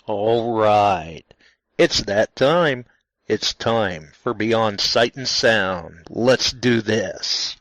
All right. It's that time. It's time for Beyond Sight and Sound. Let's do this.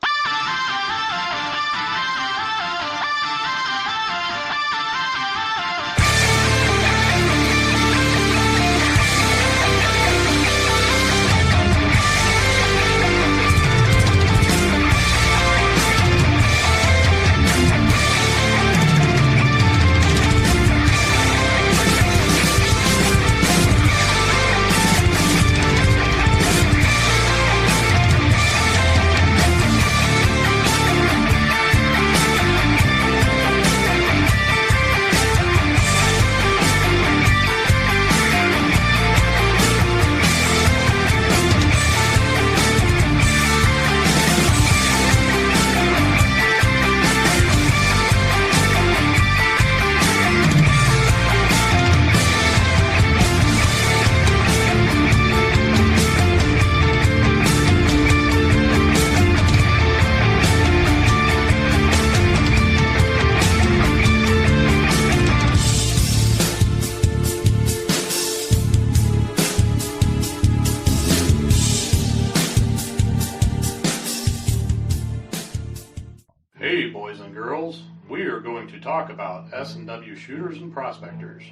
Hey boys and girls, we are going to talk about S&W shooters and prospectors.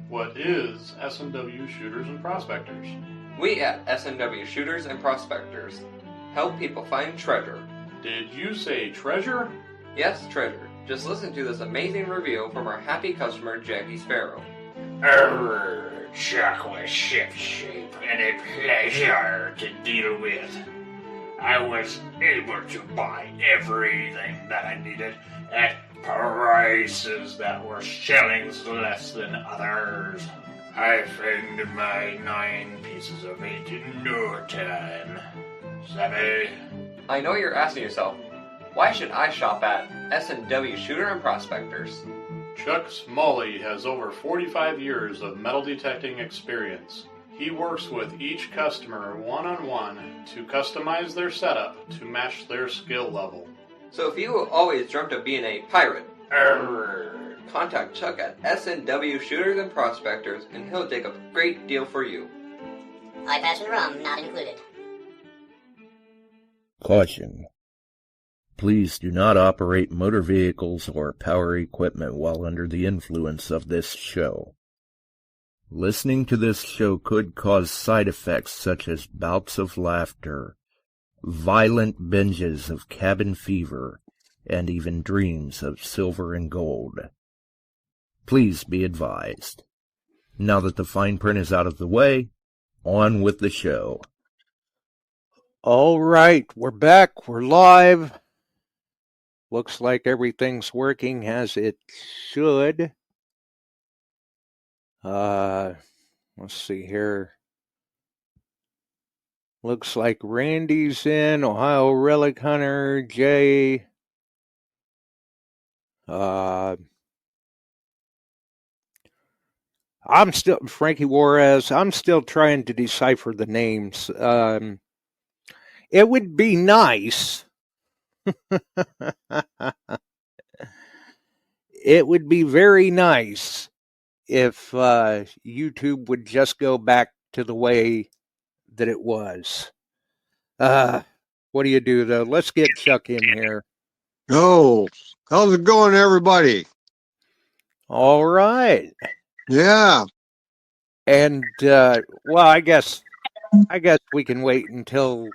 What is S&W shooters and prospectors? We at S&W Shooters and Prospectors help people find treasure. Did you say treasure? Yes, treasure. Just listen to this amazing review from our happy customer, Jackie Sparrow. Chocolate ship-shape and a pleasure to deal with. I was able to buy everything that I needed at prices that were shillings less than others. I found my 9 pieces of 8 in no time. Savvy? I know you're asking yourself, why should I shop at S&W Shooter and Prospectors? Chuck Smalley has over 45 years of metal detecting experience. He works with each customer one-on-one to customize their setup to match their skill level. So if you always dreamt of being a pirate, contact Chuck at S&W Shooters and Prospectors and he'll dig up a great deal for you. High passion rum not included. Caution. Please do not operate motor vehicles or power equipment while under the influence of this show. Listening to this show could cause side effects such as bouts of laughter, violent binges of cabin fever, and even dreams of silver and gold. Please be advised. Now that the fine print is out of the way, on with the show. All right, we're back. We're live. Looks like everything's working as it should. Let's see here. Looks like Randy's in, Ohio Relic Hunter, Jay. I'm still, Frankie Juarez, I'm still trying to decipher the names. It would be nice. It would be very nice if YouTube would just go back to the way that it was. What do you do, though? Let's get Chuck in here. Oh, how's it going, everybody? All right. Yeah. And, well, I guess we can wait until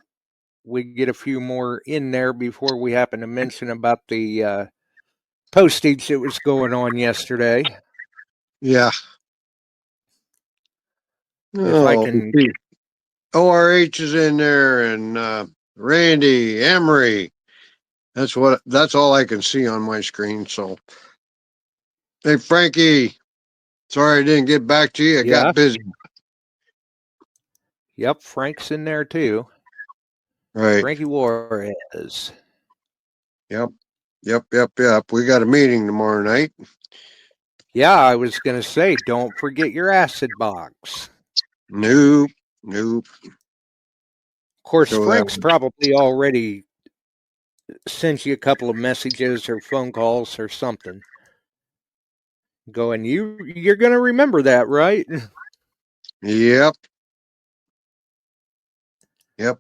we get a few more in there before we happen to mention about the postage that was going on yesterday. Yeah. If I can... ORH is in there, and Randy, Emery. That's all I can see on my screen. So, hey, Frankie, sorry I didn't get back to you. I got busy. Yep, Frank's in there too. Right. Frankie Juarez. Yep. We got a meeting tomorrow night. Yeah, I was going to say, don't forget your acid box. Nope. Of course, Frank's probably already sent you a couple of messages or phone calls or something. Going, you're going to remember that, right? Yep. Yep.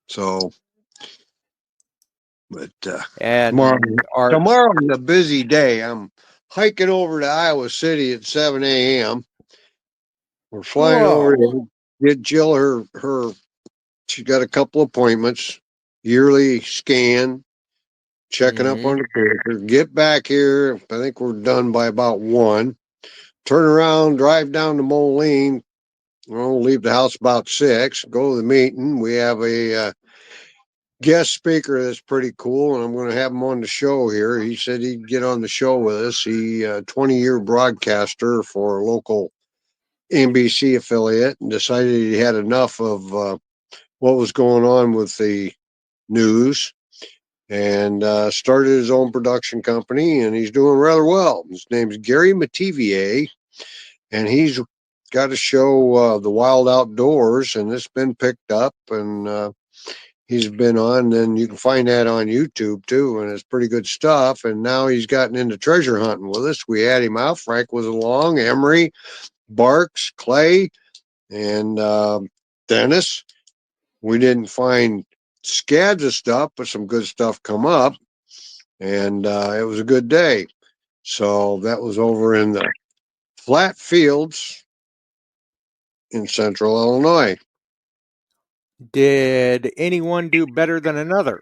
So, but And tomorrow's a busy day. I'm hiking over to Iowa City at 7 a.m. We're flying over to get Jill her. She's got a couple appointments, yearly scan, checking up on the paper. Get back here. I think we're done by about 1. Turn around, drive down to Moline. We'll leave the house about 6. Go to the meeting. We have a guest speaker that's pretty cool, and I'm going to have him on the show here. He said he'd get on the show with us. He 20-year broadcaster for a local NBC affiliate, and decided he had enough of what was going on with the news, and started his own production company, and he's doing rather well. His name's Gary Mativier, and he's got a show, The Wild Outdoors, and it's been picked up, and he's been on, and you can find that on YouTube too, and it's pretty good stuff. And now he's gotten into treasure hunting with us. We had him out. Frank was along, Emery, Barks, Clay, and Dennis. We didn't find scads of stuff, but some good stuff come up, and it was a good day. So that was over in the flat fields in central Illinois. Did anyone do better than another?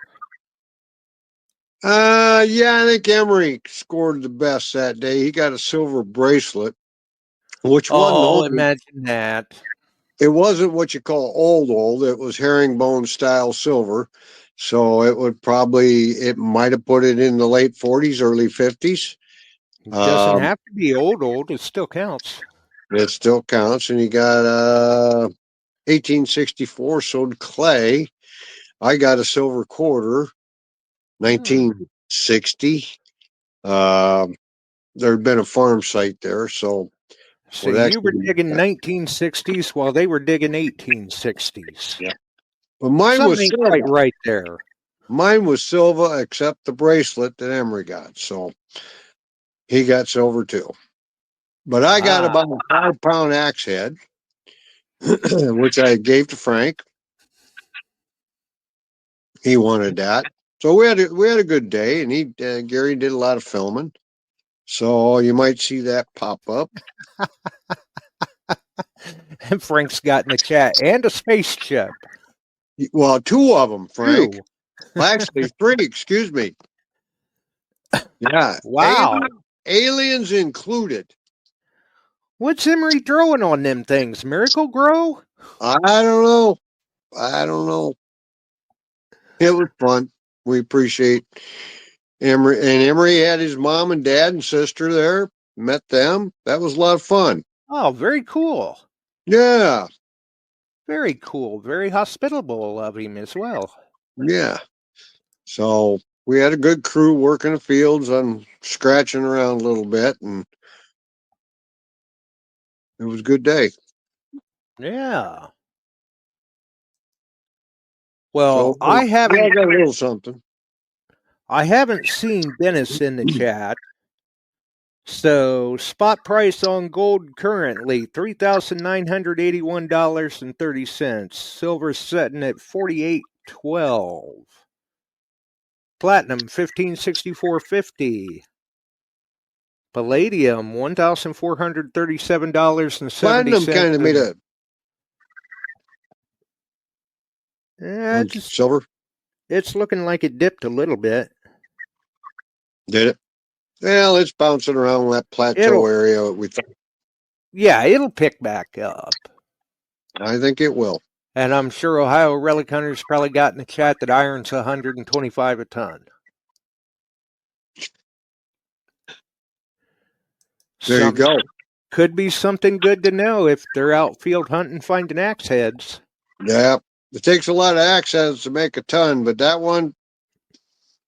Yeah, I think Emery scored the best that day. He got a silver bracelet, which wasn't imagine that. It wasn't what you call old. It was herringbone style silver. So it might have put it in the late 40s, early 50s. It doesn't have to be old. It still counts. It still counts. And he got 1864, sold Clay. I got a silver quarter, 1960. There'd been a farm site there, so you were digging 1960s while they were digging 1860s. Yeah, but mine Something was Silva. Right there. Mine was Silva, except the bracelet that Emery got, so he got silver too. But I got about a 5-pound axe head, which I gave to Frank. He wanted that. So we had a good day, and Gary did a lot of filming. So you might see that pop up. And Frank's got in the chat and a space chip. Well, 2 of them, Frank. Actually, 3. Excuse me. Yeah. Wow. Aliens included. What's Emery throwing on them things? Miracle Grow? I don't know. It was fun. We appreciate Emery. And Emery had his mom and dad and sister there. Met them. That was a lot of fun. Oh, very cool. Yeah. Very cool. Very hospitable of him as well. Yeah. So we had a good crew working the fields. I'm scratching around a little bit, and it was a good day. Yeah. Well, I haven't got a little something. I haven't seen Dennis in the chat. So spot price on gold currently $3,981.30. Silver setting at $48.12. Platinum $1,564.50. Palladium $1,437.70. Platinum kind of made a silver. It's looking like it dipped a little bit. Did it? Well, it's bouncing around that plateau area. Yeah, it'll pick back up. I think it will. And I'm sure Ohio Relic Hunters probably got in the chat that iron's $125 a ton. There you go. Could be something good to know if they're out field hunting finding axe heads. Yeah. It takes a lot of axe heads to make a ton, but that one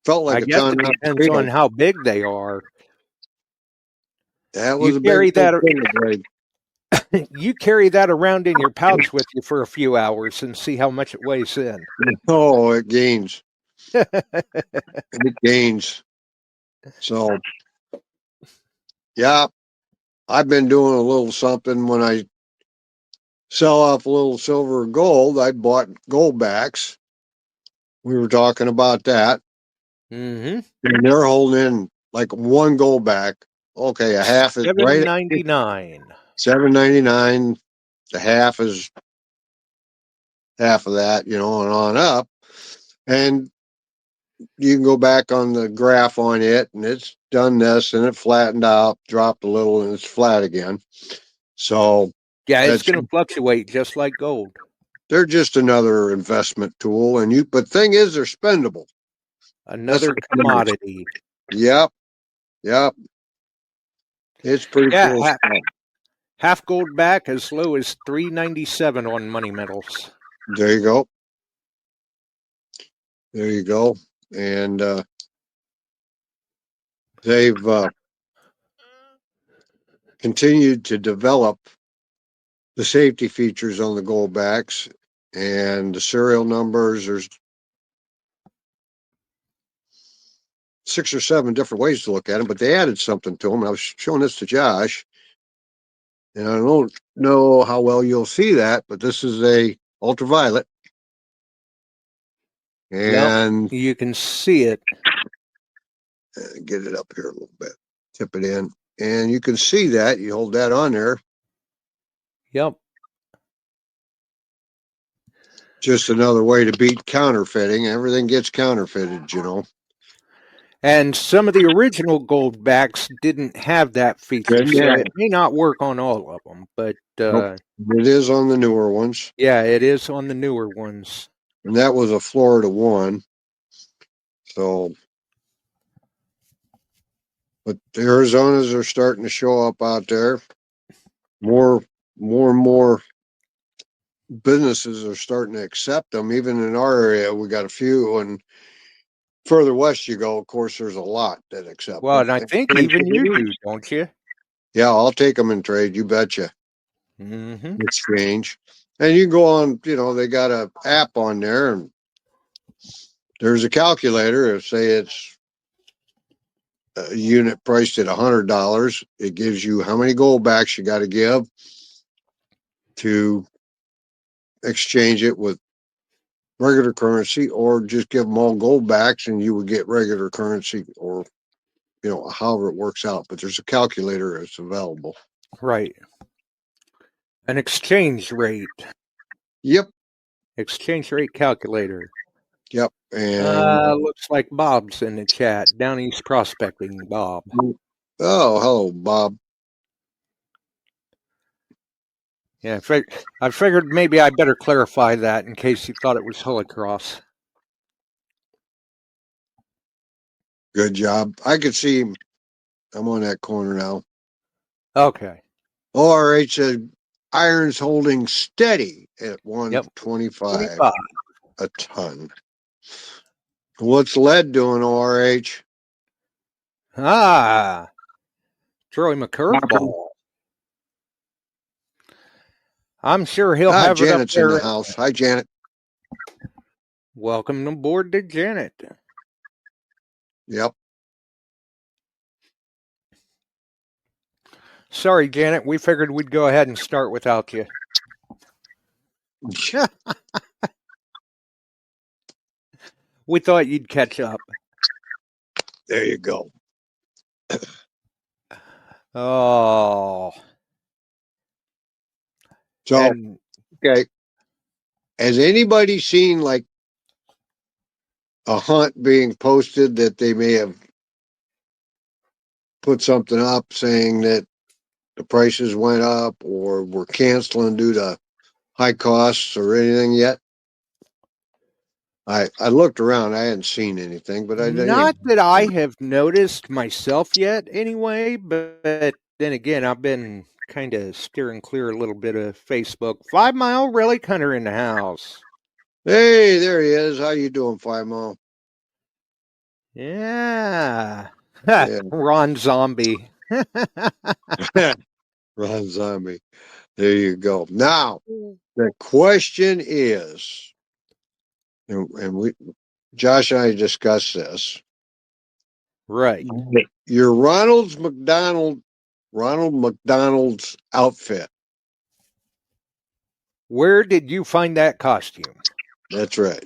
felt like a ton. It depends on how big they are. That was you carry that around in your pouch with you for a few hours and see how much it weighs in. Oh, it gains. It gains. So Yeah, I've been doing a little something when I sell off a little silver or gold. I bought gold backs. We were talking about that. Mm-hmm. And they're holding in like one gold back. Okay, a half is right at $7.99. $7.99. The half is half of that, and on up. And you can go back on the graph on it, and it's done this, and it flattened out, dropped a little, and it's flat again. So Yeah, it's that's going to fluctuate just like gold. they're just another investment tool, but thing is, they're spendable. Another what it is. commodity. Yep, it's pretty Yeah, cool stuff. half gold back as low as $3.97 on Money Metals. There you go. There you go. And they've continued to develop the safety features on the gold backs and the serial numbers. There's 6 or 7 different ways to look at them, but they added something to them. I was showing this to Josh, and I don't know how well you'll see that, but this is a ultraviolet, and You can see it. get it up here a little bit, tip it in, and you can see that. You hold that on there. Yep. Just another way to beat counterfeiting. Everything gets counterfeited, And some of the original gold backs didn't have that feature, Didn't so have it may not work on all of them. But Nope. It is on the newer ones, yeah, it is on the newer ones. and that was a Florida one. So, but the Arizonas are starting to show up out there. More and more businesses are starting to accept them. Even in our area, we got a few, and further west you go, of course, there's a lot that accept Well, them. and I think even you do, don't you? Yeah, I'll take them in trade. You betcha. Mm-hmm. Exchange, and you can go on. They got a app on there, and there's a calculator. If say it's a unit priced at $100, it gives you how many gold backs you got to give to exchange it with regular currency, or just give them all gold backs and you would get regular currency, or however it works out. But there's a calculator that's available. Right. An exchange rate. Yep. Exchange rate calculator. Yep. And looks like Bob's in the chat. Down East Prospecting, Bob. oh, hello, Bob. Yeah, I figured maybe I better clarify that in case you thought it was Holy Cross. Good job. I could see him. I'm on that corner now. Okay. ORH said iron's holding steady at 125 a ton. What's lead doing, ORH? Throw him a curveball. I'm sure he'll have Janet's it up there. in the house. Hi, Janet. Welcome aboard to Janet. Yep. Sorry, Janet. We figured we'd go ahead and start without you. We thought you'd catch up. There you go. Oh. So, okay. Has anybody seen like a hunt being posted that they may have put something up saying that the prices went up or were canceling due to high costs or anything yet? I looked around. I hadn't seen anything, but Not that I have noticed myself yet anyway, but then again, I've been kind of steering clear a little bit of Facebook. 5 Mile Relic Hunter in the house. Hey, there he is. How you doing, 5 Mile? Yeah. Yeah. Ron Zombie. Ron Zombie. There you go. Now, the question is, and Josh and I discussed this. Right. Your Ronald McDonald Ronald McDonald's outfit. Where did you find that costume? That's right.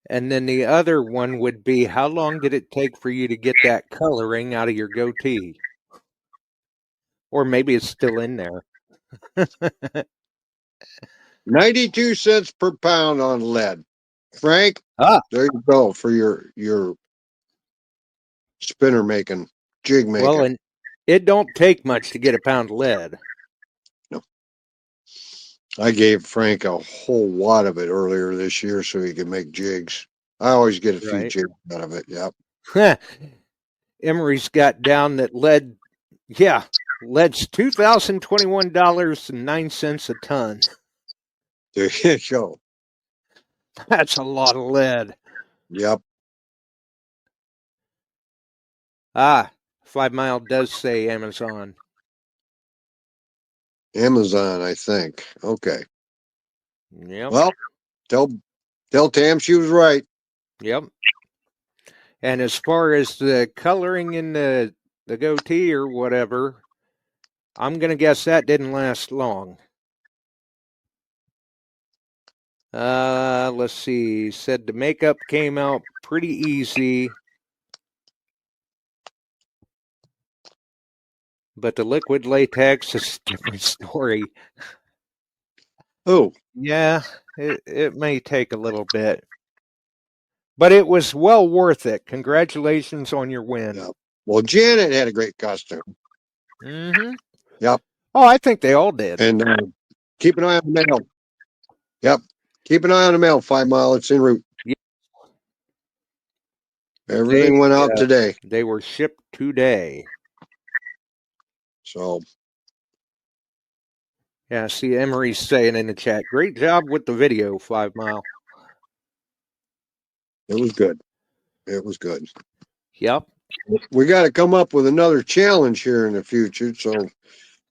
And then the other one would be, how long did it take for you to get that coloring out of your goatee? Or maybe it's still in there. 92 cents per pound on lead. Frank, there you go for your spinner making, jig making. Well, and it don't take much to get a pound of lead. No. I gave Frank a whole wad of it earlier this year so he could make jigs. I always get a few jigs out of it. Yep. Emery's got down that lead's $2,021.09 a ton. There you go. That's a lot of lead. Yep. 5 Mile does say Amazon. Amazon, I think. Okay. Yep. Well, tell Tam she was right. Yep. And as far as the coloring in the goatee or whatever, I'm going to guess that didn't last long. Let's see. Said the makeup came out pretty easy, but the liquid latex is a different story. Oh. Yeah, it may take a little bit. But it was well worth it. Congratulations on your win. Yep. Well, Janet had a great costume. Mm-hmm. Yep. Oh, I think they all did. And keep an eye on the mail. Yep. Keep an eye on the mail, 5 Mile. It's en route. Yep. Everything went out today. They were shipped today. So. Yeah, see, Emery's saying in the chat, great job with the video, 5 Mile. It was good. It was good. Yep. We got to come up with another challenge here in the future. So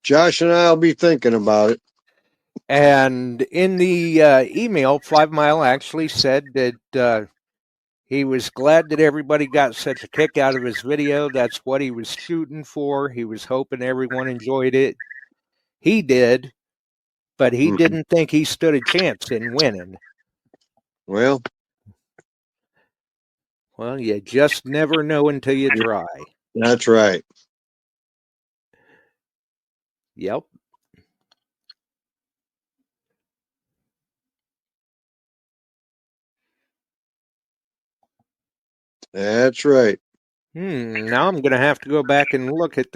Josh and I will be thinking about it. And in the email, 5 Mile actually said that he was glad that everybody got such a kick out of his video. That's what he was shooting for. He was hoping everyone enjoyed it. He did, but he didn't think he stood a chance in winning. Well, you just never know until you try. That's right. Yep. That's right. Now I'm going to have to go back and look at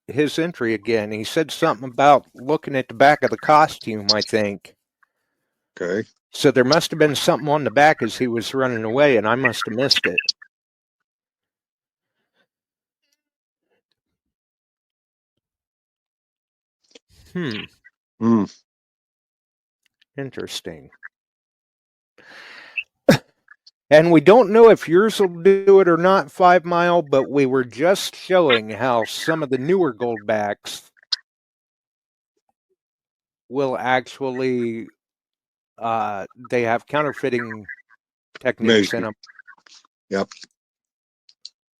his entry again. He said something about looking at the back of the costume, I think. Okay. So there must have been something on the back as he was running away, and I must have missed it. Interesting. And we don't know if yours will do it or not, 5 Mile, but we were just showing how some of the newer Goldbacks will actually, they have counterfeiting techniques in them. Yep.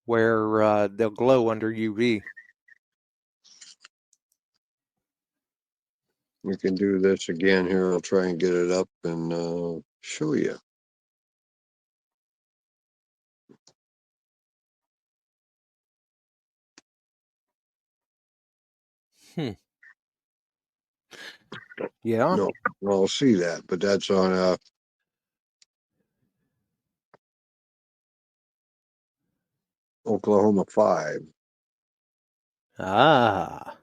Where they'll glow under UV. We can do this again here. I'll try and get it up and show you. Yeah. No, I'll see that, but that's on Oklahoma 5. Ah.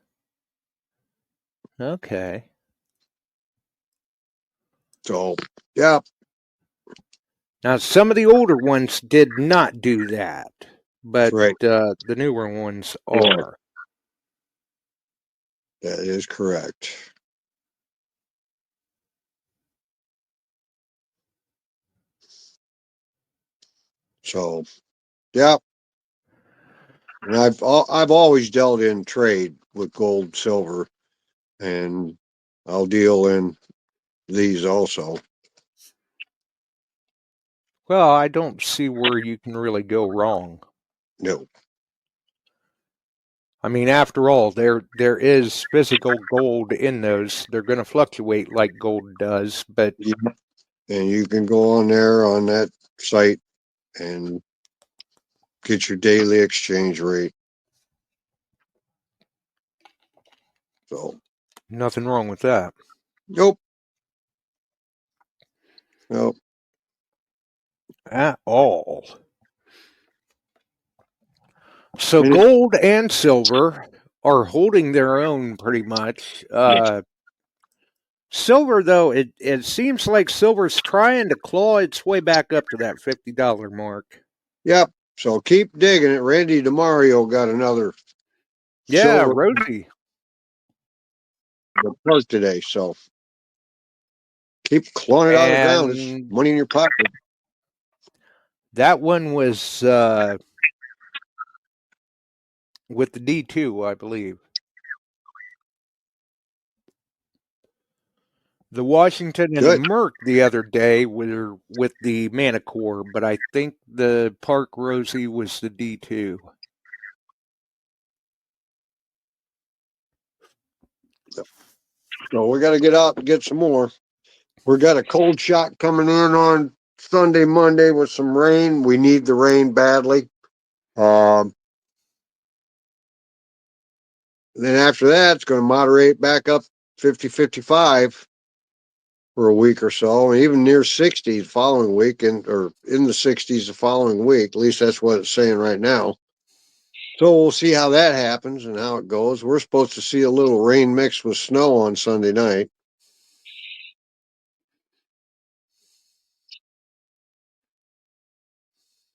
Okay. So, yeah. Now, some of the older ones did not do that, but the newer ones are. That is correct. So, yeah. And I've always dealt in trade with gold, silver, and I'll deal in these also. Well, I don't see where you can really go wrong. No. I mean, after all, there is physical gold in those. They're going to fluctuate like gold does, but Yeah. And you can go on there on that site and get your daily exchange rate. So, nothing wrong with that. nope. Nope. At all. So And gold and silver are holding their own pretty much. Silver, though, it seems like silver's trying to claw its way back up to that $50 mark. Yep. So keep digging it. Randy DeMario got another Yeah, silver Rosie. plug today. So keep clawing it out of the ground. It's And money in your pocket. that one was with the D2, I believe. The Washington and Good. the Merc the other day were with the Manicore, but I think the Park Rosie was the D2. So we got to get out and get some more. We got a cold shot coming in on Sunday, Monday with some rain. We need the rain badly. Then after that, it's going to moderate back up 50, 55 for a week or so, and even near 60 the following week, or in the 60s the following week. At least that's what it's saying right now. So we'll see how that happens and how it goes. We're supposed to see a little rain mixed with snow on Sunday night.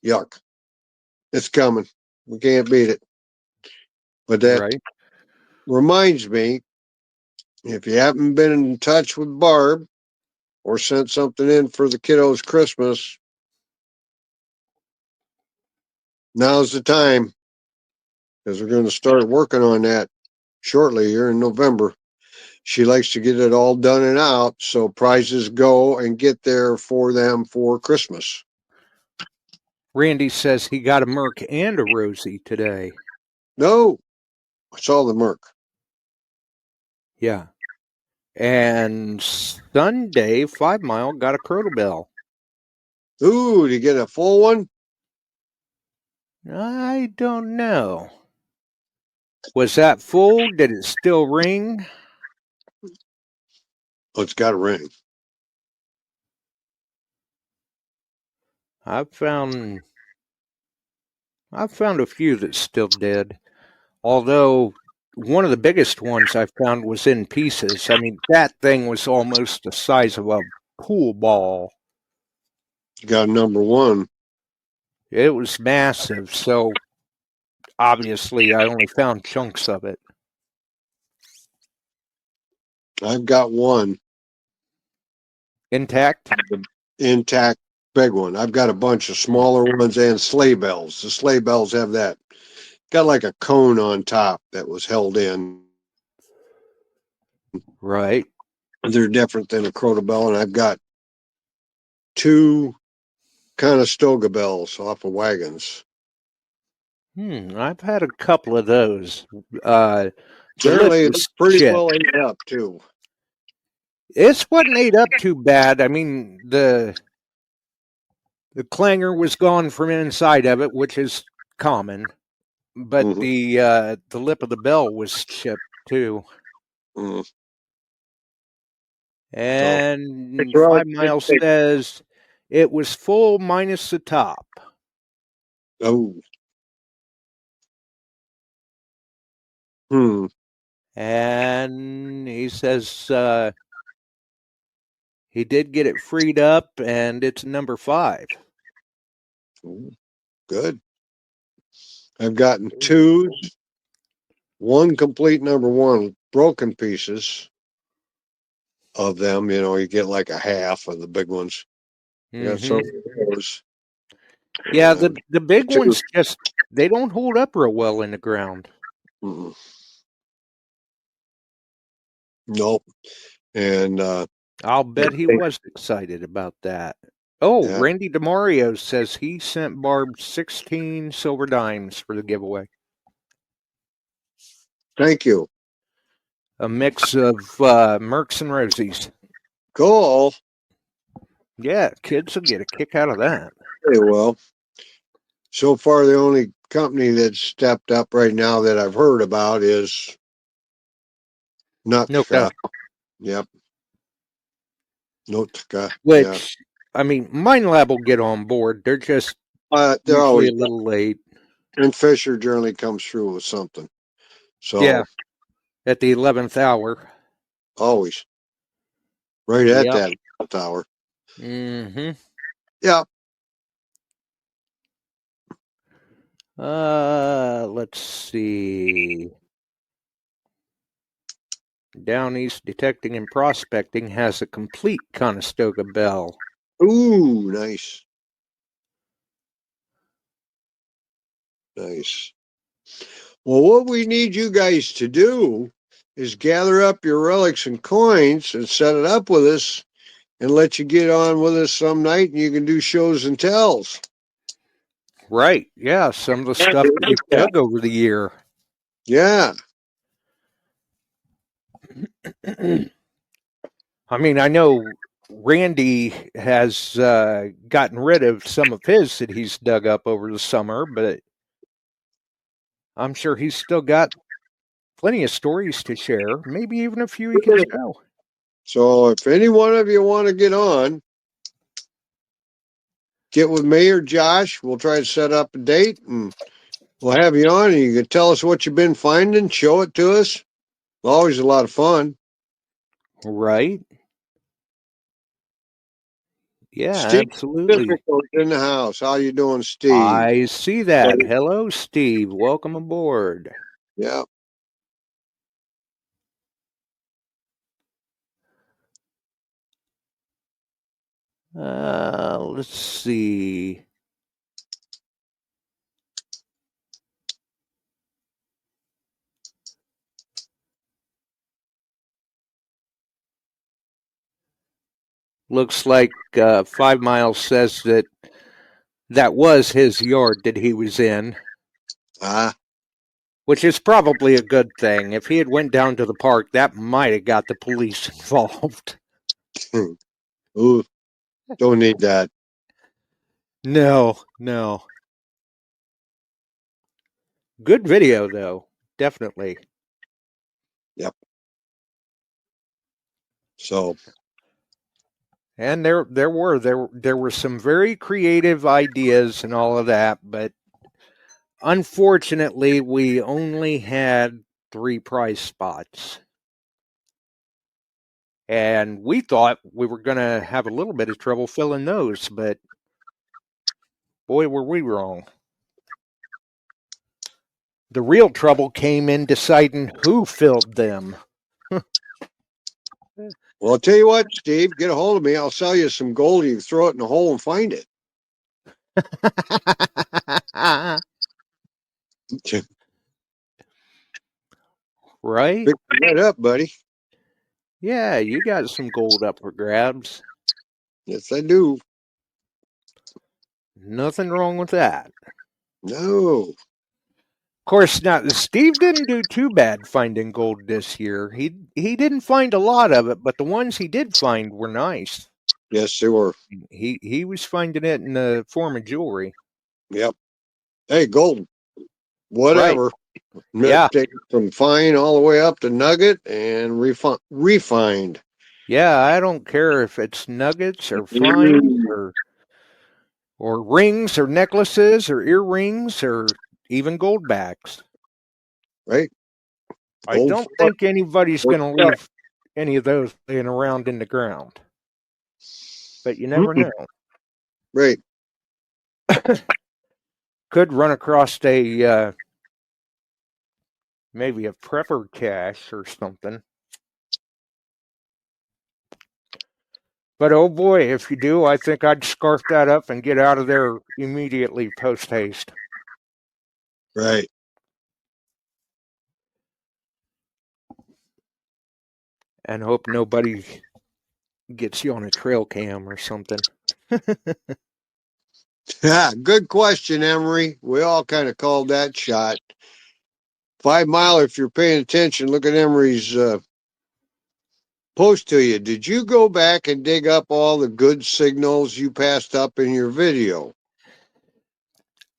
Yuck. It's coming. We can't beat it. But that Right. reminds me, if you haven't been in touch with Barb or sent something in for the kiddos' Christmas, now's the time, because we're going to start working on that shortly here in November. She likes to get it all done and out so prizes go and get there for them for Christmas. Randy says he got a Merc and a Rosie today. No, I saw the Merc. Yeah. And Sunday, 5 Mile got a Crotobel. Ooh, did you get a full one? I don't know. Was that full? Did it still ring? Oh, it's got a ring. I've found a few that still did. Although one of the biggest ones I found was in pieces. I mean, that thing was almost the size of a pool ball. Got number one. It was massive, so obviously I only found chunks of it. I've got one. Intact? Intact big one. I've got a bunch of smaller ones and sleigh bells. The sleigh bells have that. Got like a cone on top that was held in. Right. They're different than a Crotobel, and I've got two kind of Stoga bells off of wagons. I've had a couple of those. Generally, lip it's was pretty chipped. well ate up too. It wasn't ate up too bad. I mean, the clanger was gone from inside of it, which is common, but the lip of the bell was chipped too. Mm. And It's right. 5 Mile says it was full minus the top. Oh. And he says he did get it freed up, and it's number 5. Good. I've gotten two, one complete number one, broken pieces of them. You know, you get like a half of the big ones. Got some of those. Yeah, And the big ones just, they don't hold up real well in the ground. Nope. And I'll bet he was excited about that. Oh, Yeah. Randy DeMario says he sent Barb 16 silver dimes for the giveaway. Thank you. A mix of Mercs and Rosies. Cool. Yeah, kids will get a kick out of that. Very well. So far, the only company that's stepped up right now that I've heard about is Nutka. Yep. Nutka. Yeah. Which, I mean, MindLab will get on board. They're just They're usually always, a little late. and Fisher generally comes through with something. So, Yeah. At the 11th hour. always. Right at Yep. that 11th hour. Mm-hmm. Yeah. Let's see. Down East Detecting and Prospecting has a complete Conestoga bell. Ooh, nice. Nice. Well, what we need you guys to do is gather up your relics and coins and set it up with us and let you get on with us some night and you can do shows and tells. Right. Yeah, some of the stuff we've dug over the year. Yeah. I mean, I know Randy has gotten rid of some of his that he's dug up over the summer, but I'm sure he's still got plenty of stories to share. Maybe even a few he can show. So if any one of you want to get on, get with me or Josh. We'll try to set up a date and we'll have you on and you can tell us what you've been finding, show it to us. Always a lot of fun. Right? Yeah, Steve absolutely. in the house. How you doing, Steve? I see that. Hello, Steve. Welcome aboard. Yeah. Let's see. Looks like 5 Miles says that was his yard that he was in, which is probably a good thing. If he had went down to the park, that might have got the police involved. Ooh, don't need that. No. Good video, though. Definitely. Yep. So. And there were some very creative ideas and all of that, but unfortunately, we only had 3 prize spots. And we thought we were going to have a little bit of trouble filling those, but boy, were we wrong. The real trouble came in deciding who filled them. Well, I'll tell you what, Steve, get a hold of me. I'll sell you some gold. You can throw it in the hole and find it. Right? Pick that up, buddy. Yeah, you got some gold up for grabs. Yes, I do. Nothing wrong with that. No. Of course, now Steve didn't do too bad finding gold this year. He didn't find a lot of it, but the ones he did find were nice. Yes, they were. He was finding it in the form of jewelry. Yep. Hey, gold. Whatever. Right. Yeah. Take it from fine all the way up to nugget and refined. Yeah, I don't care if it's nuggets or fines or rings or necklaces or earrings or even gold backs. Right. I don't think anybody's going to leave any of those laying around in the ground. But you never know. Right. Could run across a maybe a prepper cache or something. But oh boy, if you do, I think I'd scarf that up and get out of there immediately post haste. Right. And hope nobody gets you on a trail cam or something. Yeah, good question, Emery. We all kind of called that shot. 5 Mile, if you're paying attention, look at Emery's post to you. Did you go back and dig up all the good signals you passed up in your video?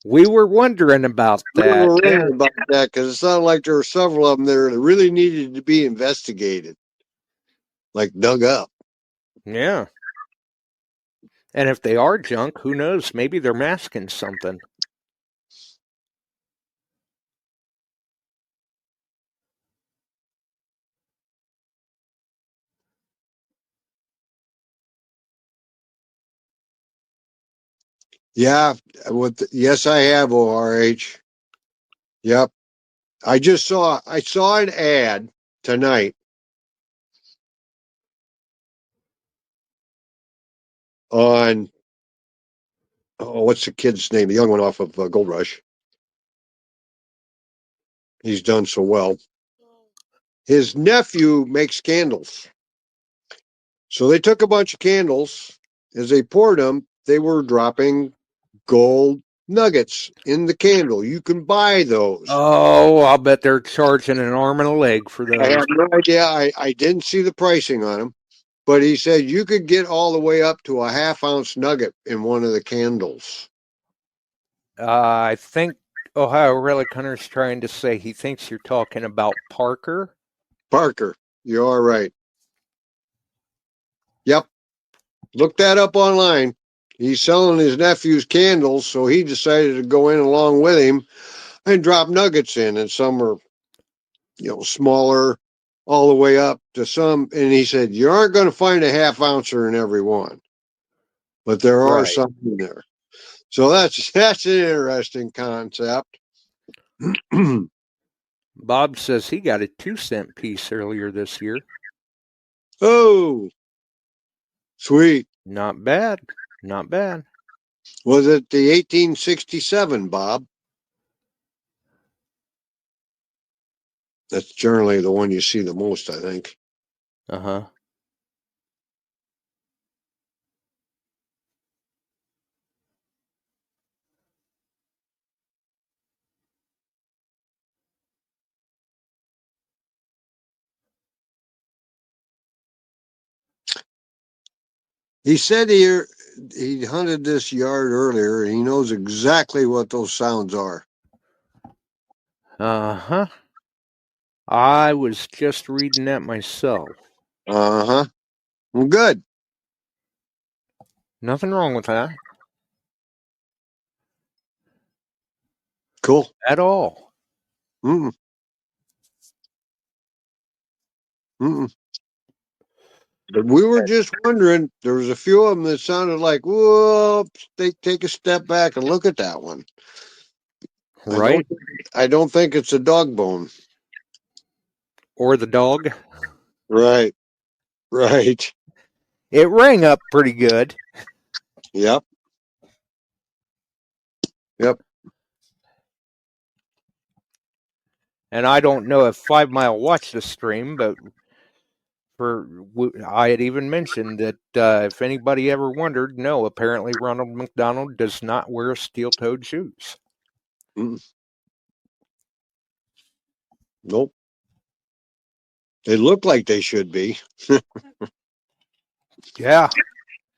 We were wondering about We that. were Yeah. wondering about that because it sounded like there were several of them there that really needed to be investigated, like dug up. Yeah. And if they are junk, who knows? Maybe they're masking something. Yeah, yes, I have ORH. Yep. I saw an ad tonight on, what's the kid's name? The young one off of Gold Rush. He's done so well. His nephew makes candles. So they took a bunch of candles. As they poured them, they were dropping gold nuggets in the candle. You can buy those. Oh, I'll bet they're charging an arm and a leg for I those. have no idea. I didn't see the pricing on them, but he said you could get all the way up to a half-ounce nugget in one of the candles. I think Ohio Relic Hunter's trying to say he thinks you're talking about Parker. Parker, you are right. Yep. Look that up online. He's selling his nephew's candles, so he decided to go in along with him and drop nuggets in, and some are, smaller all the way up to some. And he said, you aren't going to find a half ouncer in every one, but there are Right. some in there. So that's an interesting concept. Bob says he got a 2-cent piece earlier this year. Oh, sweet. Not bad. Not bad. Was it the 1867, Bob? That's generally the one you see the most, I think. Uh-huh. He said he hunted this yard earlier, and he knows exactly what those sounds are. Uh-huh. I was just reading that myself. Uh-huh. Well, good. Nothing wrong with that Cool. at all. Mm-mm. Mm-mm. But we were just wondering, there was a few of them that sounded like, whoa, they take a step back and look at that one. Right? I don't think it's a dog bone. Or the dog. Right. Right. It rang up pretty good. Yep. Yep. And I don't know if 5 Mile watched the stream, but I had even mentioned that if anybody ever wondered, no, apparently Ronald McDonald does not wear steel-toed shoes. Mm. Nope. They look like they should be. Yeah.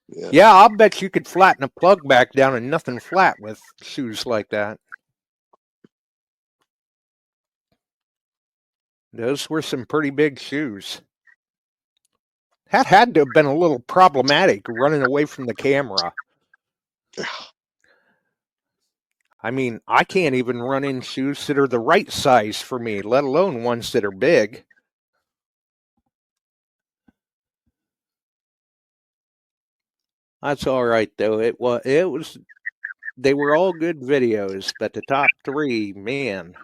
Yeah. Yeah, I'll bet you could flatten a plug back down and nothing flat with shoes like that. Those were some pretty big shoes. That had to have been a little problematic running away from the camera. I mean, I can't even run in shoes that are the right size for me, let alone ones that are big. That's all right though. It was they were all good videos, but the top 3, man.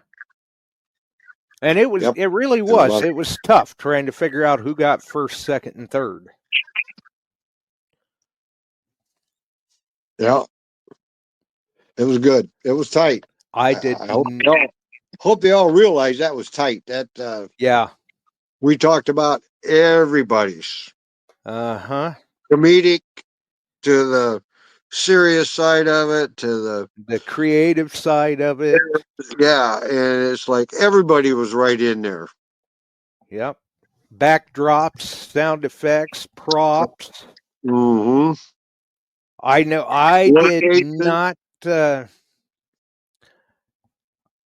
And it was Yep. it really was. It was tough trying to figure out who got first, second, and third. Yeah. It was good. It was tight. I did. I hope they all realize that was tight. That Yeah. we talked about everybody's Uh-huh. comedic to the serious side of it to The creative side of it. yeah, and it's like everybody was right in there. Yep. Backdrops, sound effects, props. Mm-hmm. I know I did Location. not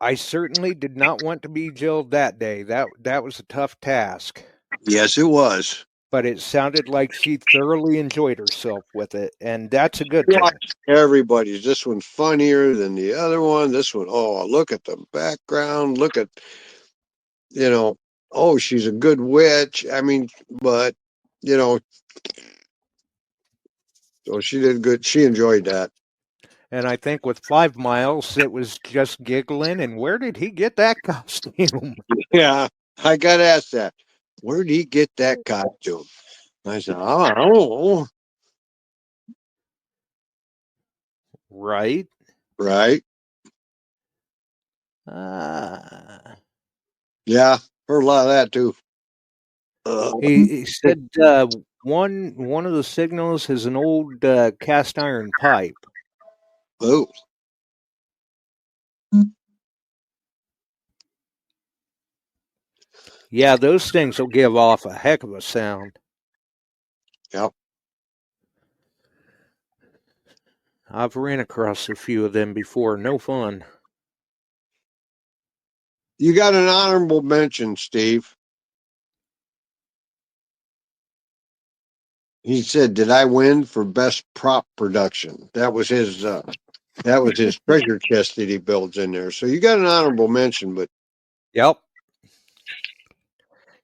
I certainly did not want to be Jill that day. That was a tough task. Yes, it was. But it sounded like she thoroughly enjoyed herself with it, and that's a good Yeah, thing. everybody's. This one's funnier than the other one. This one, oh, look at the background. Look at, you know, oh, she's a good witch. I mean, but, you know, so she did good. She enjoyed that. And I think with 5 Miles, it was just giggling. And where did he get that costume? Yeah, I got asked that. Where did he get that costume? I said, oh, I don't know. Right? Right? Yeah, heard a lot of that too. He said one of the signals is an old cast iron pipe. Oh, Yeah, those things will give off a heck of a sound. yep. I've ran across a few of them before. No fun. You got an honorable mention, Steve. He said, "Did I win for best prop production?" That was his treasure chest that he builds in there. So you got an honorable mention, but Yep.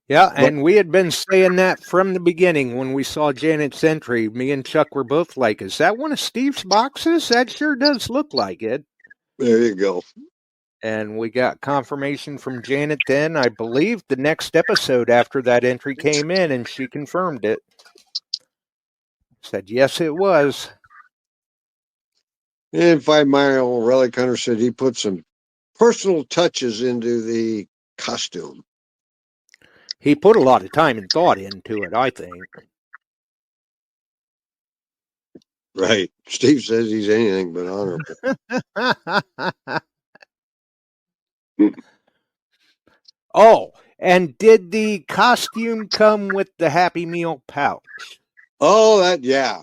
Yeah, and we had been saying that from the beginning when we saw Janet's entry. Me and Chuck were both like, is that one of Steve's boxes? That sure does look like it. there you go. And we got confirmation from Janet then, I believe, the next episode after that entry came in, and she confirmed it. Said, yes, it was. And 5 Mile Relic Hunter said he put some personal touches into the costume. He put a lot of time and thought into it, I think. Right. Steve says he's anything but honorable. Oh, and did the costume come with the Happy Meal pouch? Oh, yeah.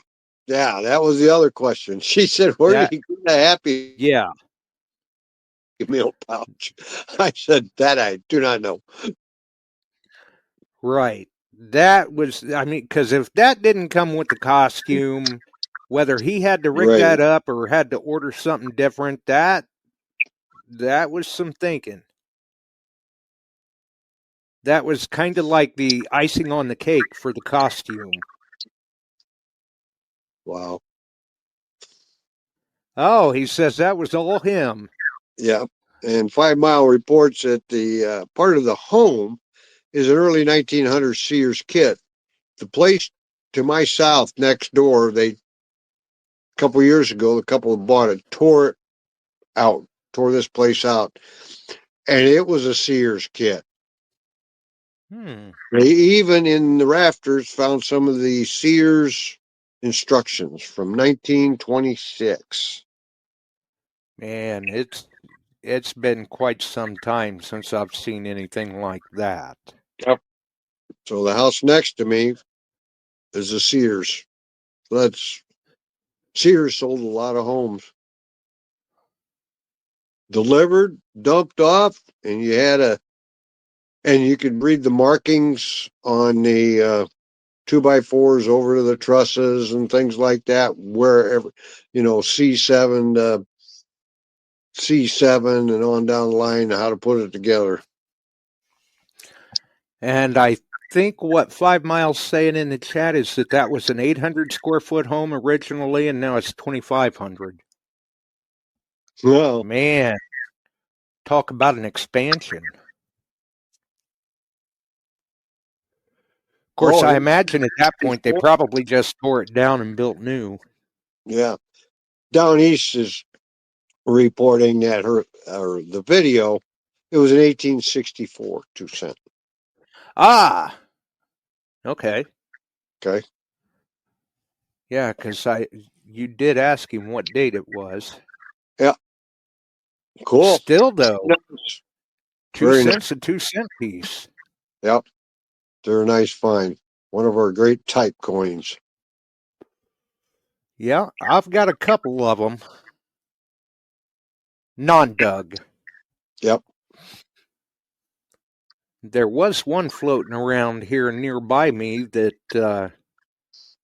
That was the other question. She said, "Where did he get the Happy Meal pouch?" I said, "That I do not know." Right. That was, I mean, because if that didn't come with the costume, whether he had to rig that up or had to order something different, that was some thinking. That was kind of like the icing on the cake for the costume. Wow. Oh, he says that was all him. Yeah. And 5 Mile reports that the part of the home is an early 1900s Sears kit. The place to my south next door, a couple years ago, the couple that bought it tore this place out. And it was a Sears kit. They even in the rafters found some of the Sears instructions from 1926. Man, it's been quite some time since I've seen anything like that. Yep. So the house next to me is a Sears. Sears sold a lot of homes. Delivered, dumped off, and you could read the markings on the 2x4s over to the trusses and things like that, wherever, C7 to C7 and on down the line, how to put it together. And I think what 5 Miles saying in the chat is that was an 800 square foot home originally, and now it's 2,500. Well, man, talk about an expansion. Of course, I imagine at that point they probably just tore it down and built new. Yeah. Down East is reporting that the video, it was an 1864 2-cent. Ah, okay. Okay. Yeah, because you did ask him what date it was. Cool. Still, though, Nice. 2 Very cents a 2-cent piece. Yep. They're a nice find. One of our great type coins. Yeah, I've got a couple of them. Non-dug. Yep. There was one floating around here nearby me that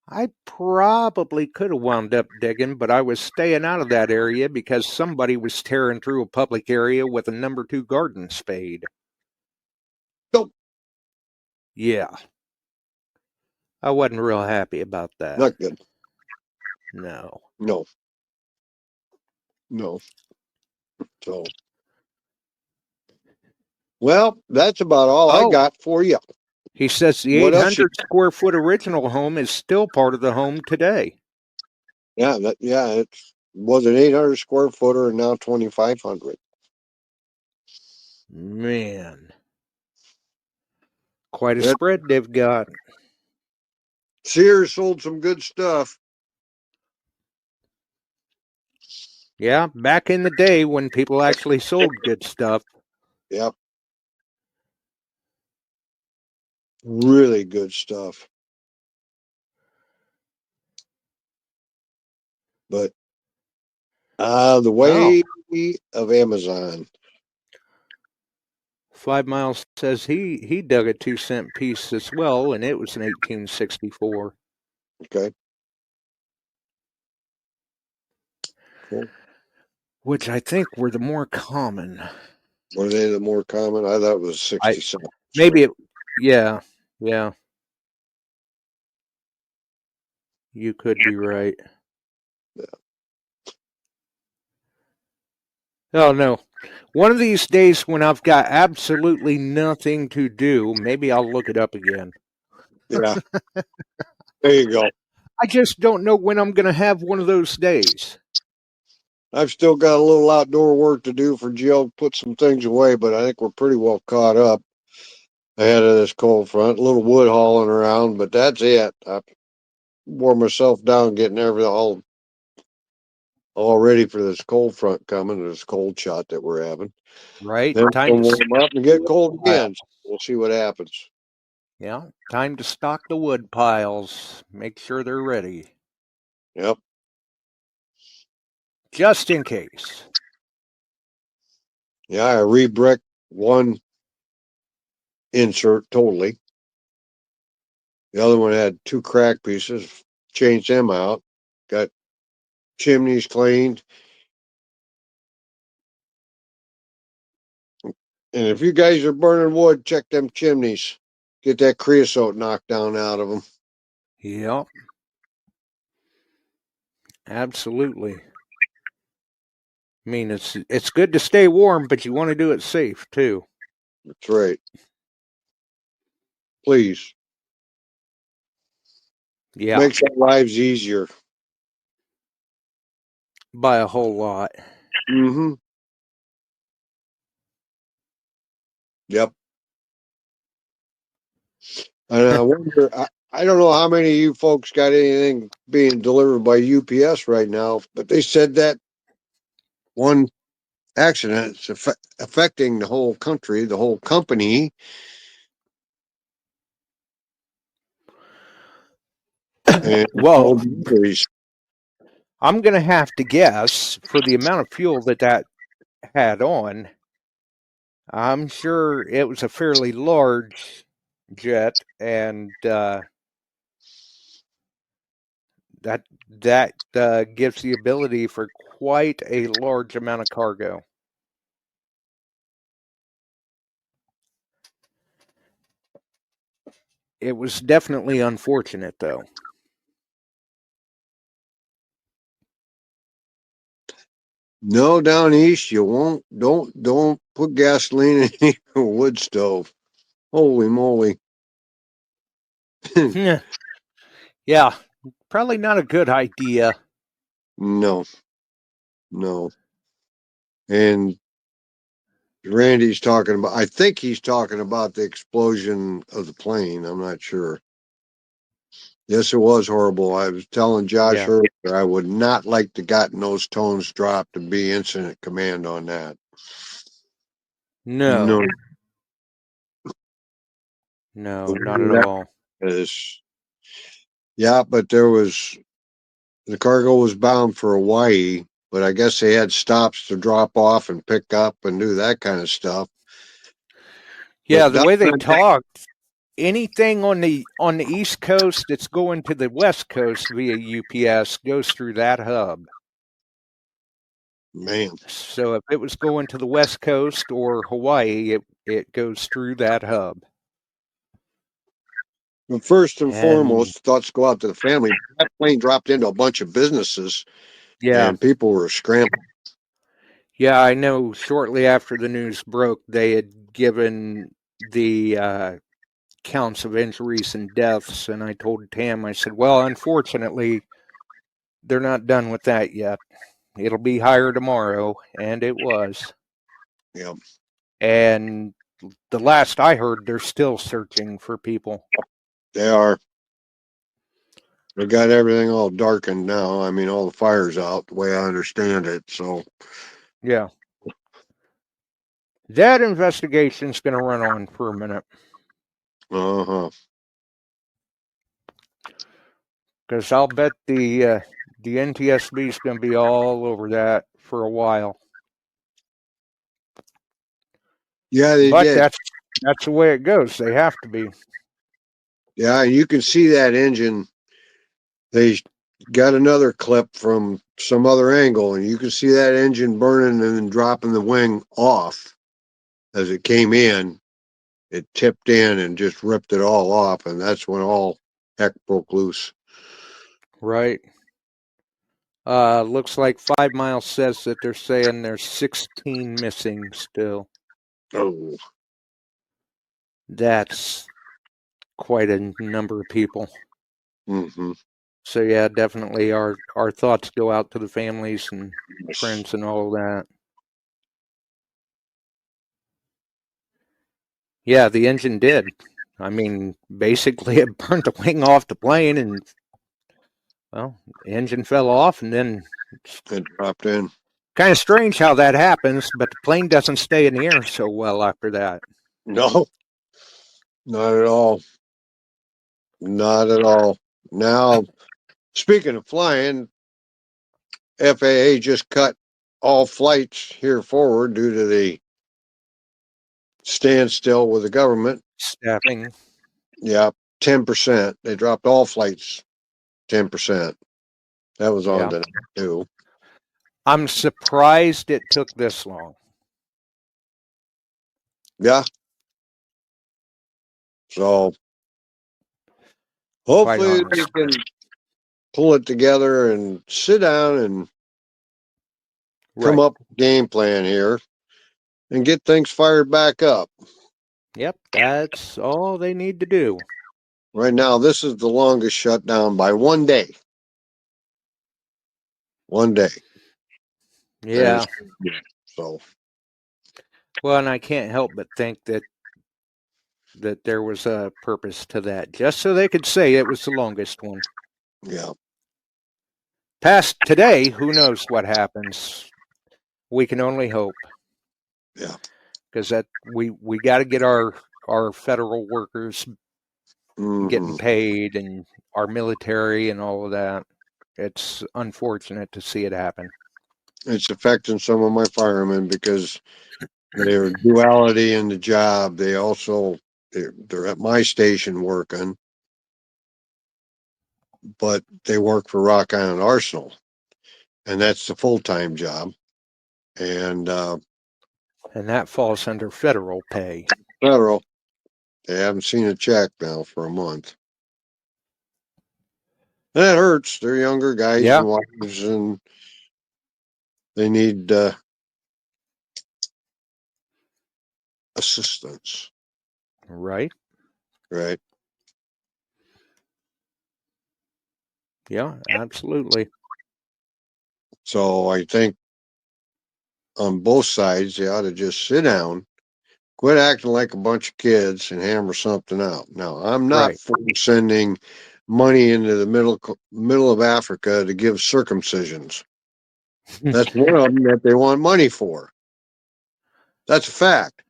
I probably could have wound up digging, but I was staying out of that area because somebody was tearing through a public area with a number 2 garden spade. Nope. Yeah. I wasn't real happy about that. Not good. No. No. So, well, that's about all I got for you. He says the What else 800 square foot original home is still part of the home today. Yeah, it was an 800 square footer and now 2,500. Man. Quite a Yep. spread they've got. Sears sold some good stuff. Yeah, back in the day when people actually sold good stuff. Yep. Really good stuff. But the way of Amazon. 5 Miles says he dug a 2-cent piece as well, and it was in 1864. Okay. Cool. Which I think were the more common. Were they the more common? I thought it was 60 cents. Maybe it, yeah. You could be right. Yeah. Oh, no. One of these days when I've got absolutely nothing to do, maybe I'll look it up again. Yeah. There you go. I just don't know when I'm going to have one of those days. I've still got a little outdoor work to do for Jill, put some things away, but I think we're pretty well caught up ahead of this cold front. A little wood hauling around, but that's it. I wore myself down getting everything all ready for this cold front coming, this cold shot that we're having. Right? Then Time we'll to warm up and get cold again. We'll see what happens. Yeah, time to stock the wood piles. Make sure they're ready. Yep. Just in case. Yeah, I re-bricked one insert totally. The other one had 2 crack pieces. Changed them out. Got chimneys cleaned. And if you guys are burning wood, check them chimneys. Get that creosote knocked down out of them. Yep. Absolutely. I mean, it's good to stay warm, but you want to do it safe too. That's right. Please. Yeah. Makes our lives easier. By a whole lot. Mm-hmm. Yep. And I wonder, I don't know how many of you folks got anything being delivered by UPS right now, but they said that one accident is affecting the whole country, the whole company. And well, I'm going to have to guess for the amount of fuel that had on. I'm sure it was a fairly large jet, and that gives the ability for quite a large amount of cargo. It was definitely unfortunate, though. No, down east you won't. Don't put gasoline in your wood stove. Holy moly! Yeah, probably not a good idea. No. And Randy's talking about. I think he's talking about the explosion of the plane. I'm not sure. Yes, it was horrible. I was telling Josh Yeah. earlier, I would not like to gotten those tones dropped and be incident command on that. No, no, not at That all. is, yeah, but the cargo was bound for Hawaii, but I guess they had stops to drop off and pick up and do that kind of stuff. Yeah, But the way they that, talked, anything on the East Coast that's going to the West Coast via UPS goes through that hub. man, So if it was going to the West Coast or Hawaii, it goes through that hub. but first and And foremost, thoughts go out to the family. That plane dropped into a bunch of businesses, yeah, and people were scrambling. yeah, I know. Shortly after the news broke, they had given the counts of injuries and deaths, and I told Tam, I said, "Well, unfortunately, they're not done with that yet. It'll be higher tomorrow," and it was. Yeah, And the last I heard, they're still searching for people. they are. They got everything all darkened now. I mean, all the fire's out, the way I understand it. So, Yeah. That investigation's going to run on for a minute because I'll bet the NTSB is going to be all over that for a while. Yeah, they But did. that's the way it goes. They have to be. Yeah, and you can see that engine. They got another clip from some other angle, and you can see that engine burning and then dropping the wing off as it came in. It tipped in and just ripped it all off, and that's when all heck broke loose. Right. Looks like 5 Miles says that they're saying there's 16 missing still. Oh, That's quite a number of people. mm-hmm. So yeah, definitely our thoughts go out to the families and friends and all of that. Yeah, the engine did. I mean, basically it burnt the wing off the plane and well, the engine fell off and then It dropped in. kind of strange how that happens, but the plane doesn't stay in the air so well after that. No, not at all. Not at all. Now, speaking of flying, FAA just cut all flights here forward due to the standstill with the government. Staffing. Yeah, 10%. They dropped all flights 10%. That was on tonight too. I'm surprised it took this long. Yeah. So hopefully they can pull it together and sit down and come up with a game plan here and get things fired back up. Yep, that's all they need to do. Right now, this is the longest shutdown by 1 day. 1 day. Yeah. So. Well, and I can't help but think that there was a purpose to that, just so they could say it was the longest one. Yeah. Past today, who knows what happens? We can only hope. Yeah. Because that we got to get our federal workers getting paid and our military and all of that. It's unfortunate to see it happen. It's affecting some of my firemen because their duality in the job. They also they're at my station working, but they work for Rock Island Arsenal, and that's the full-time job. And that falls under federal pay. Federal. They haven't seen a check now for a month. That hurts. They're younger guys and wives, and they need assistance. Right. Right. Yeah, absolutely. So I think on both sides, they ought to just sit down, quit acting like a bunch of kids, and hammer something out. Now, I'm not for sending money into the middle of Africa to give circumcisions. That's one of them that they want money for. That's a fact.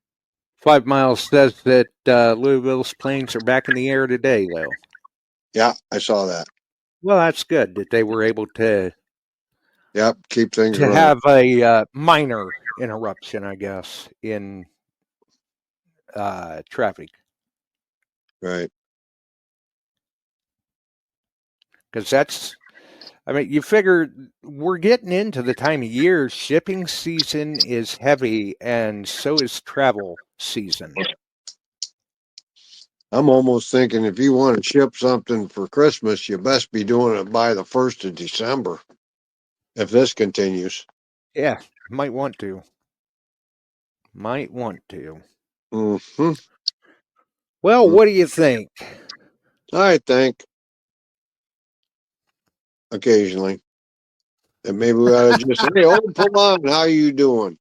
5 Miles says that Louisville's planes are back in the air today, though. Yeah, I saw that. Well, that's good that they were able to Yep, keep things running. have a minor interruption, I guess, in traffic. Right. Because that's, I mean, you figure we're getting into the time of year, shipping season is heavy, and so is travel season. I'm almost thinking if you want to ship something for Christmas, you best be doing it by the 1st of December. If this continues. Yeah, might want to. Might want to. Mm-hmm. Well, what do you think? I think occasionally that maybe we ought to just say, hey, old Pavon, how you doing?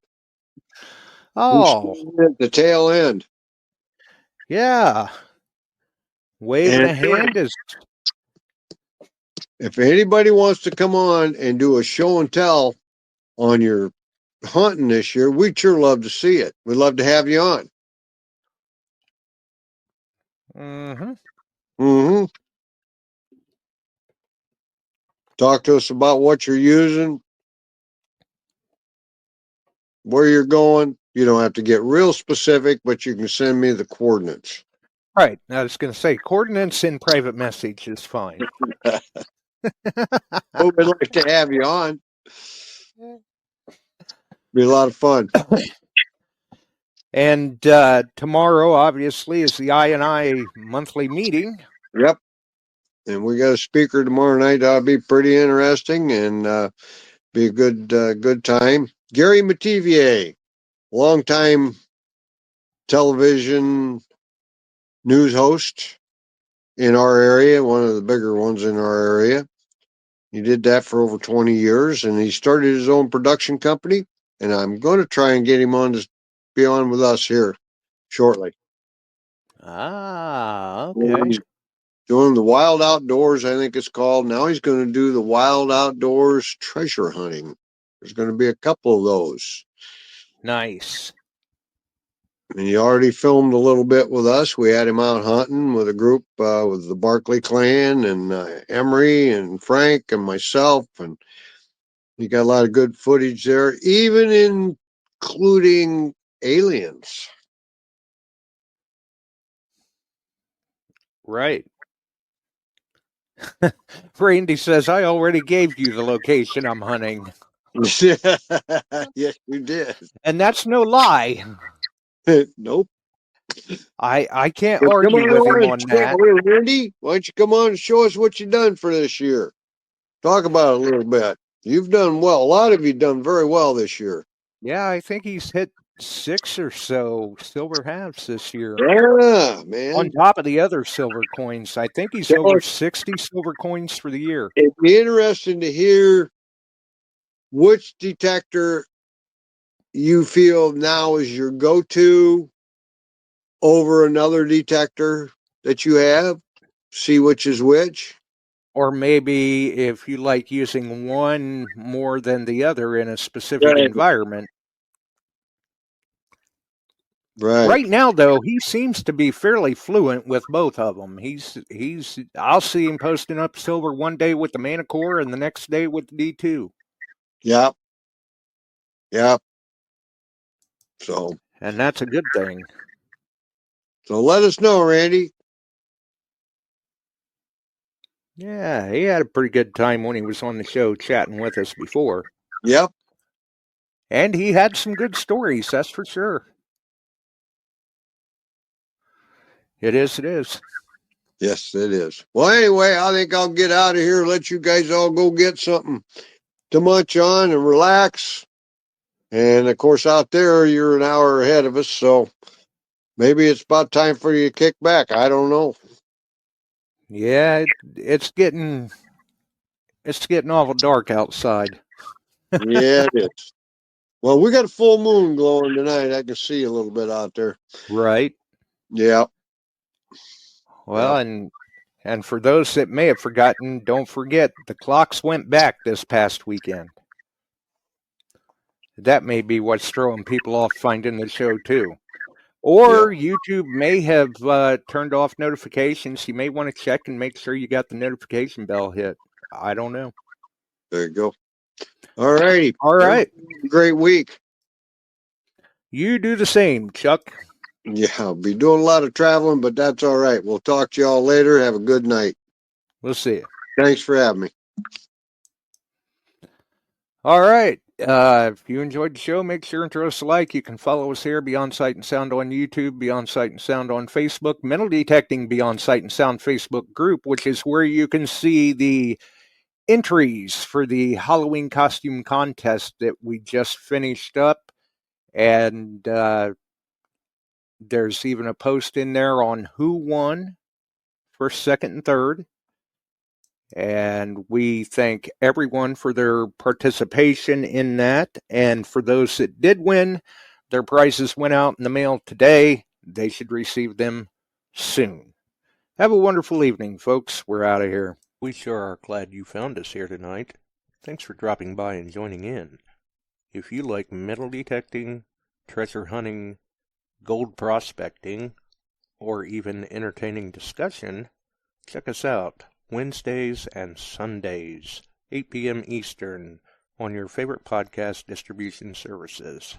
Oh, At the tail end. yeah. Waving And a hand is if anybody wants to come on and do a show and tell on your hunting this year, we'd sure love to see it. We'd love to have you on. Mm-hmm. Mm-hmm. Talk to us about what you're using, where you're going. You don't have to get real specific, but you can send me the coordinates. Right. I was going to say, coordinates in private message is fine. Oh, we'd like to have you on. Be a lot of fun. And tomorrow, obviously, is the I&I monthly meeting. Yep. And we got a speaker tomorrow night. That'll be pretty interesting and be a good time. Gary Mativier, longtime television news host in our area, one of the bigger ones in our area. He did that for over 20 years, and he started his own production company. And I'm going to try and get him on to be on with us here shortly. Ah, okay. He's doing the Wild Outdoors, I think it's called. Now he's going to do the Wild Outdoors treasure hunting. There's going to be a couple of those. Nice. And he already filmed a little bit with us. We had him out hunting with a group with the Barkley clan and Emery and Frank and myself. And he got a lot of good footage there, even including aliens. Right. Randy says, I already gave you the location I'm hunting. Yes, you did. And that's no lie. Nope. I can't Well, argue come with him and on show- that. Hey, Randy, why don't you come on and show us what you've done for this year? Talk about it a little bit. You've done well. A lot of you done very well this year. Yeah, I think he's hit 6 or so silver halves this year. Yeah, man. On top of the other silver coins. I think he's Tell over us- 60 silver coins for the year. It'd be interesting to hear which detector you feel now is your go-to over another detector that you have. See which is which. Or maybe if you like using one more than the other in a specific Right. environment. Right. Right now, though, he seems to be fairly fluent with both of them. I'll see him posting up silver one day with the Manticore and the next day with the D2. Yep. Yep. So And that's a good thing. let us know, Randy. Yeah, he had a pretty good time when he was on the show chatting with us before. Yep. And he had some good stories, that's for sure. It is, it is. Yes, it is. Well, anyway, I think I'll get out of here, let you guys all go get something to munch on and relax. And of course, out there, you're an hour ahead of us, so maybe it's about time for you to kick back. I don't know. Yeah, it's getting awful dark outside. Yeah, it is. Well, we got a full moon glowing tonight. I can see a little bit out there. Right. Yeah. Well, Yeah. And for those that may have forgotten, don't forget, the clocks went back this past weekend. That may be what's throwing people off finding the show, too. Or YouTube may have turned off notifications. You may want to check and make sure you got the notification bell hit. I don't know. There you go. All righty. All right. Great week. You do the same, Chuck. Yeah, I'll be doing a lot of traveling, but that's all right. We'll talk to y'all later. Have a good night. We'll see you. Thanks for having me. All right. If you enjoyed the show, make sure and throw us a like. You can follow us here, Beyond Sight and Sound on YouTube, Beyond Sight and Sound on Facebook, Metal Detecting Beyond Sight and Sound Facebook group, which is where you can see the entries for the Halloween costume contest that we just finished up. And there's even a post in there on who won first, second, and third. And we thank everyone for their participation in that. And for those that did win, their prizes went out in the mail today. They should receive them soon. Have a wonderful evening, folks. We're out of here. We sure are glad you found us here tonight. Thanks for dropping by and joining in. If you like metal detecting, treasure hunting, gold prospecting, or even entertaining discussion, check us out Wednesdays and Sundays, 8 p.m. Eastern, on your favorite podcast distribution services.